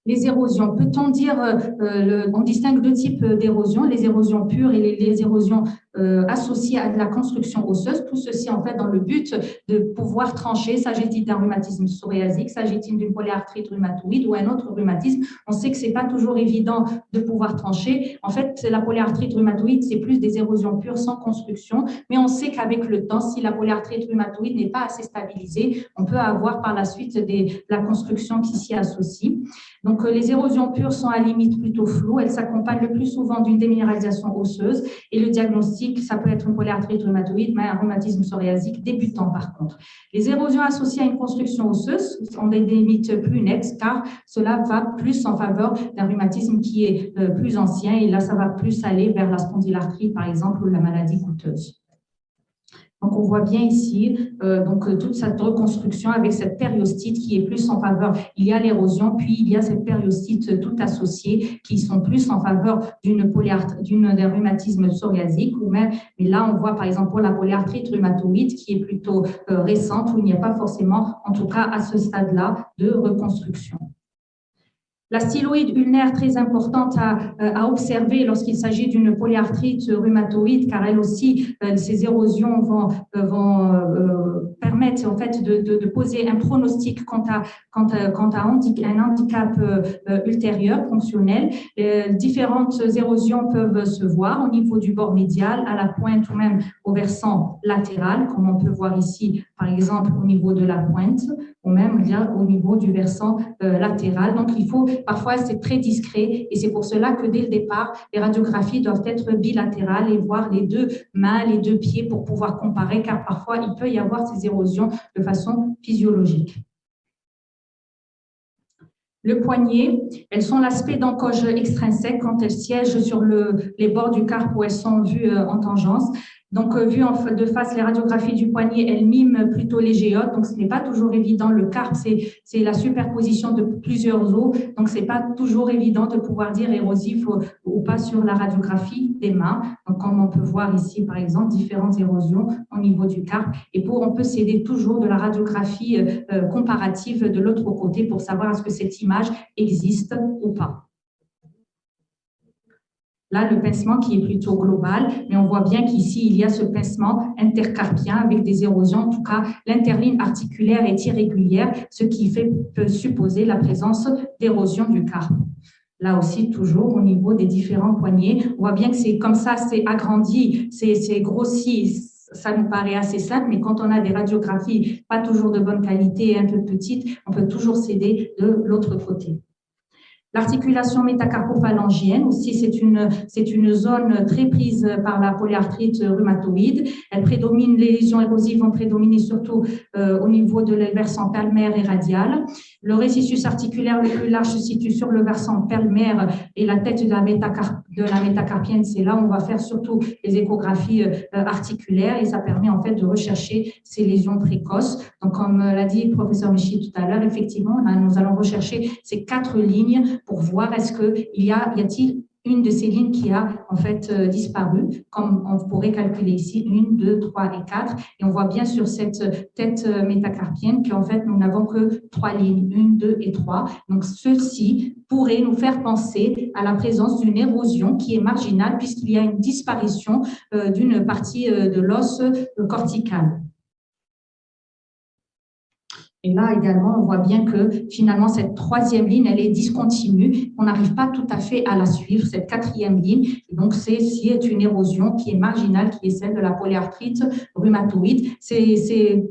Les érosions, peut-on dire, on distingue deux types d'érosions, les érosions pures et les érosions associées à de la construction osseuse, tout ceci en fait dans le but de pouvoir trancher, s'agit-il d'un rhumatisme psoriasique, s'agit-il d'une polyarthrite rhumatoïde ou un autre rhumatisme. On sait que ce n'est pas toujours évident de pouvoir trancher. En fait, la polyarthrite rhumatoïde, c'est plus des érosions pures sans construction, mais on sait qu'avec le temps, si la polyarthrite rhumatoïde n'est pas assez stabilisée, on peut avoir par la suite la construction qui s'y associe. Donc, les érosions pures sont à limite plutôt floues. Elles s'accompagnent le plus souvent d'une déminéralisation osseuse et le diagnostic, ça peut être une polyarthrite rhumatoïde, mais un rhumatisme psoriasique débutant par contre. Les érosions associées à une construction osseuse ont des limites plus nettes car cela va plus en faveur d'un rhumatisme qui est plus ancien et là, ça va plus aller vers la spondylarthrite par exemple ou la maladie gouteuse. Donc, on voit bien ici toute cette reconstruction avec cette périostite qui est plus en faveur. Il y a l'érosion, puis il y a cette périostite tout associée qui sont plus en faveur d'un rhumatisme psoriasique ou même, mais là, on voit par exemple pour la polyarthrite rhumatoïde qui est plutôt récente où il n'y a pas forcément, en tout cas à ce stade-là, de reconstruction. La styloïde ulnaire, très importante à observer lorsqu'il s'agit d'une polyarthrite rhumatoïde, car elle aussi, ces érosions vont permettre en fait de poser un pronostic quant à un handicap ultérieur, fonctionnel. Différentes érosions peuvent se voir au niveau du bord médial, à la pointe ou même au versant latéral, comme on peut voir ici, par exemple, au niveau de la pointe, ou même au niveau du versant latéral. Donc, parfois, c'est très discret et c'est pour cela que dès le départ, les radiographies doivent être bilatérales et voir les deux mains, les deux pieds pour pouvoir comparer, car parfois, il peut y avoir ces érosions de façon physiologique. Le poignet, elles sont l'aspect d'encoche extrinsèque quand elles siègent sur les bords du carpe où elles sont vues en tangence. Donc, vues de face, les radiographies du poignet, elles miment plutôt les géodes. Donc, ce n'est pas toujours évident. Le carpe, c'est la superposition de plusieurs os. Donc, ce n'est pas toujours évident de pouvoir dire érosif ou pas sur la radiographie des mains. Donc, comme on peut voir ici, par exemple, différentes érosions au niveau du carpe. Et on peut s'aider toujours de la radiographie comparative de l'autre côté pour savoir est-ce que cette image existe ou pas. Là, le pincement qui est plutôt global, mais on voit bien qu'ici, il y a ce pincement intercarpien avec des érosions. En tout cas, l'interligne articulaire est irrégulière, ce qui peut supposer la présence d'érosion du carpe. Là aussi, toujours au niveau des différents poignets, on voit bien que c'est comme ça, c'est agrandi, c'est grossi. Ça nous paraît assez simple, mais quand on a des radiographies pas toujours de bonne qualité et un peu petites, on peut toujours s'aider de l'autre côté. L'articulation métacarpophalangienne aussi, c'est une zone très prise par la polyarthrite rhumatoïde. Les lésions érosives vont prédominer surtout au niveau de les versants palmaire et radial. Le récissus articulaire le plus large se situe sur le versant palmaire et la tête de la métacarpienne, c'est là où on va faire surtout les échographies articulaires et ça permet en fait de rechercher ces lésions précoces. Donc, comme l'a dit le professeur Michi tout à l'heure, effectivement, nous allons rechercher ces 4 lignes pour voir est-ce qu'il y a-t-il une de ces lignes qui a en fait disparu, comme on pourrait calculer ici 1, 2, 3 et 4. Et on voit bien sur cette tête métacarpienne qu'en fait, nous n'avons que 3 lignes, 1, 2 et 3. Donc, ceci pourrait nous faire penser à la présence d'une érosion qui est marginale puisqu'il y a une disparition d'une partie de l'os cortical. Et là également, on voit bien que finalement, cette 3e ligne, elle est discontinue. On n'arrive pas tout à fait à la suivre, cette 4e ligne. Et donc, c'est une érosion qui est marginale, qui est celle de la polyarthrite rhumatoïde. C'est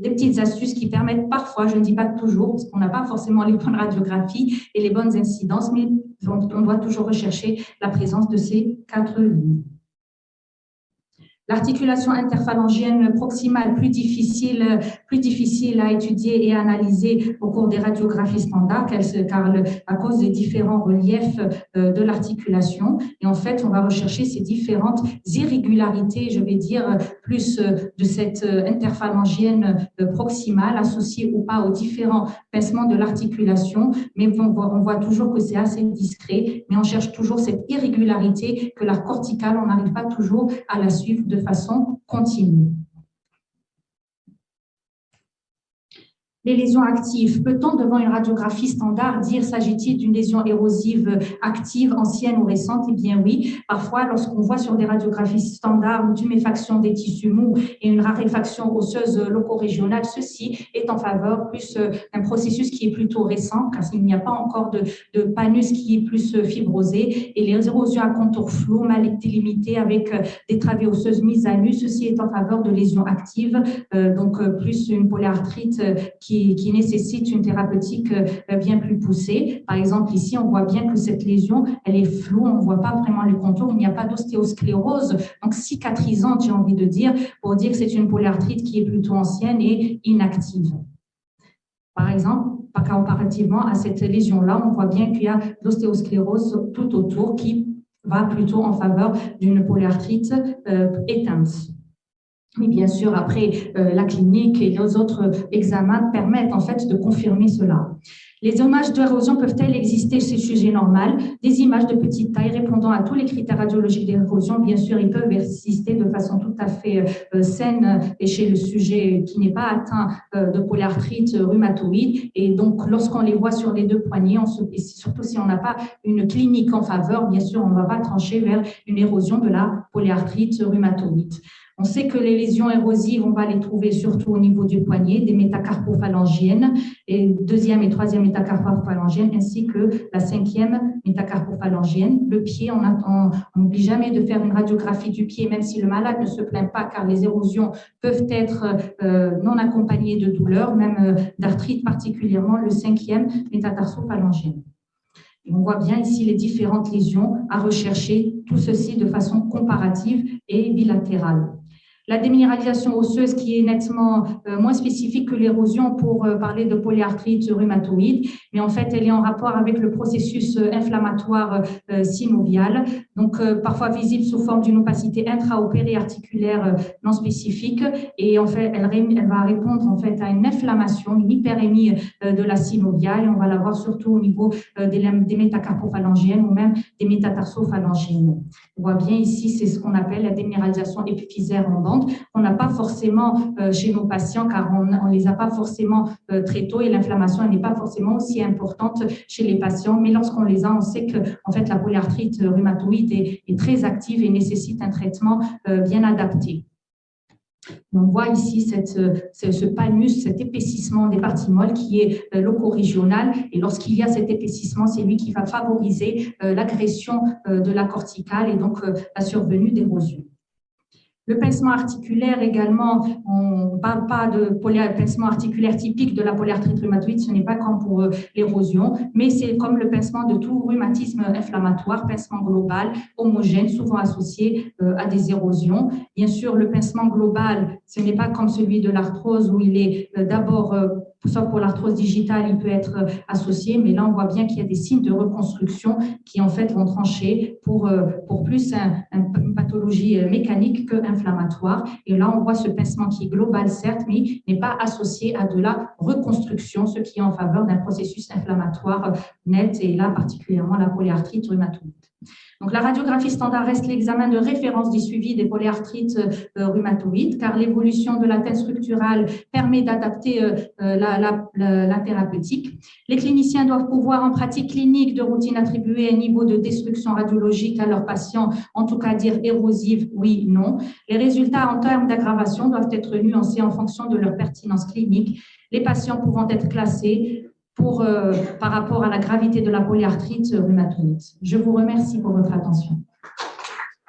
des petites astuces qui permettent parfois, je ne dis pas toujours, parce qu'on n'a pas forcément les bonnes radiographies et les bonnes incidences, mais on doit toujours rechercher la présence de ces 4 lignes. L'articulation interphalangienne proximale, plus difficile à étudier et à analyser au cours des radiographies standards, car à cause des différents reliefs de l'articulation. Et en fait, on va rechercher ces différentes irrégularités, je vais dire, plus de cette interphalangienne proximale, associée ou pas aux différents pincements de l'articulation. Mais on voit toujours que c'est assez discret, mais on cherche toujours cette irrégularité que la corticale, on n'arrive pas toujours à la suivre de façon continue. Les lésions actives, peut-on devant une radiographie standard dire s'agit-il d'une lésion érosive active, ancienne ou récente? Eh bien oui, parfois lorsqu'on voit sur des radiographies standards une tuméfaction des tissus mous et une raréfaction osseuse locorégionale, ceci est en faveur plus d'un processus qui est plutôt récent, car il n'y a pas encore de panus qui est plus fibrosé, et les érosions à contour flou, mal délimitées avec des travées osseuses mises à nu, ceci est en faveur de lésions actives, donc plus une polyarthrite qui nécessite une thérapeutique bien plus poussée. Par exemple, ici, on voit bien que cette lésion, elle est floue, on ne voit pas vraiment les contours, il n'y a pas d'ostéosclérose, donc cicatrisante, j'ai envie de dire, pour dire que c'est une polyarthrite qui est plutôt ancienne et inactive. Par exemple, comparativement à cette lésion-là, on voit bien qu'il y a l'ostéosclérose tout autour qui va plutôt en faveur d'une polyarthrite éteinte. Mais bien sûr, après, la clinique et les autres examens permettent en fait de confirmer cela. Les images d'érosion peuvent-elles exister chez le sujet normal? Des images de petite taille répondant à tous les critères radiologiques d'érosion, bien sûr, ils peuvent exister de façon tout à fait saine et chez le sujet qui n'est pas atteint de polyarthrite rhumatoïde. Et donc, lorsqu'on les voit sur les deux poignets, et surtout si on n'a pas une clinique en faveur, bien sûr, on ne va pas trancher vers une érosion de la polyarthrite rhumatoïde. On sait que les lésions érosives, on va les trouver surtout au niveau du poignet, des métacarpophalangiennes, et deuxième et troisième métacarpophalangienne, ainsi que la cinquième métacarpophalangienne. Le pied, on n'oublie jamais de faire une radiographie du pied, même si le malade ne se plaint pas, car les érosions peuvent être non accompagnées de douleur, même d'arthrite particulièrement, le cinquième métatarso-phalangienne. On voit bien ici les différentes lésions à rechercher, tout ceci de façon comparative et bilatérale. La déminéralisation osseuse qui est nettement moins spécifique que l'érosion pour parler de polyarthrite rhumatoïde, mais en fait, elle est en rapport avec le processus inflammatoire synovial, donc parfois visible sous forme d'une opacité intra- ou périarticulaire non spécifique, et en fait, elle va répondre en fait à une inflammation, une hyperémie de la synoviale, et on va la voir surtout au niveau des métacarpophalangiennes ou même des métatarso-phalangiennes. On voit bien ici, c'est ce qu'on appelle la déminéralisation épiphysaire en bande. On n'a pas forcément chez nos patients car on ne les a pas forcément très tôt et l'inflammation n'est pas forcément aussi importante chez les patients. Mais lorsqu'on les a, on sait que en fait, la polyarthrite rhumatoïde est très active et nécessite un traitement bien adapté. On voit ici ce panus, cet épaississement des parties molles qui est locorégional. Et lorsqu'il y a cet épaississement, c'est lui qui va favoriser l'agression de la corticale et donc la survenue d'érosion. Le pincement articulaire également, on ne parle pas de pincement articulaire typique de la polyarthrite rhumatoïde, ce n'est pas comme pour l'érosion, mais c'est comme le pincement de tout rhumatisme inflammatoire, pincement global, homogène, souvent associé à des érosions. Bien sûr, le pincement global, ce n'est pas comme celui de l'arthrose où il est d'abord, sauf pour l'arthrose digitale, il peut être associé, mais là, on voit bien qu'il y a des signes de reconstruction qui, en fait, vont trancher pour plus une pathologie mécanique qu'inflammatoire. Et là, on voit ce pincement qui est global, certes, mais n'est pas associé à de la reconstruction, ce qui est en faveur d'un processus inflammatoire net, et là, particulièrement la polyarthrite rhumatoïde. Donc, la radiographie standard reste l'examen de référence du suivi des polyarthrites rhumatoïdes, car l'évolution de l'atteinte structurale permet d'adapter la thérapeutique. Les cliniciens doivent pouvoir, en pratique clinique de routine, attribuer un niveau de destruction radiologique à leurs patients, en tout cas dire érosive, oui, non. Les résultats en termes d'aggravation doivent être nuancés en fonction de leur pertinence clinique, les patients pouvant être classés par rapport à la gravité de la polyarthrite rhumatoïde. Je vous remercie pour votre attention.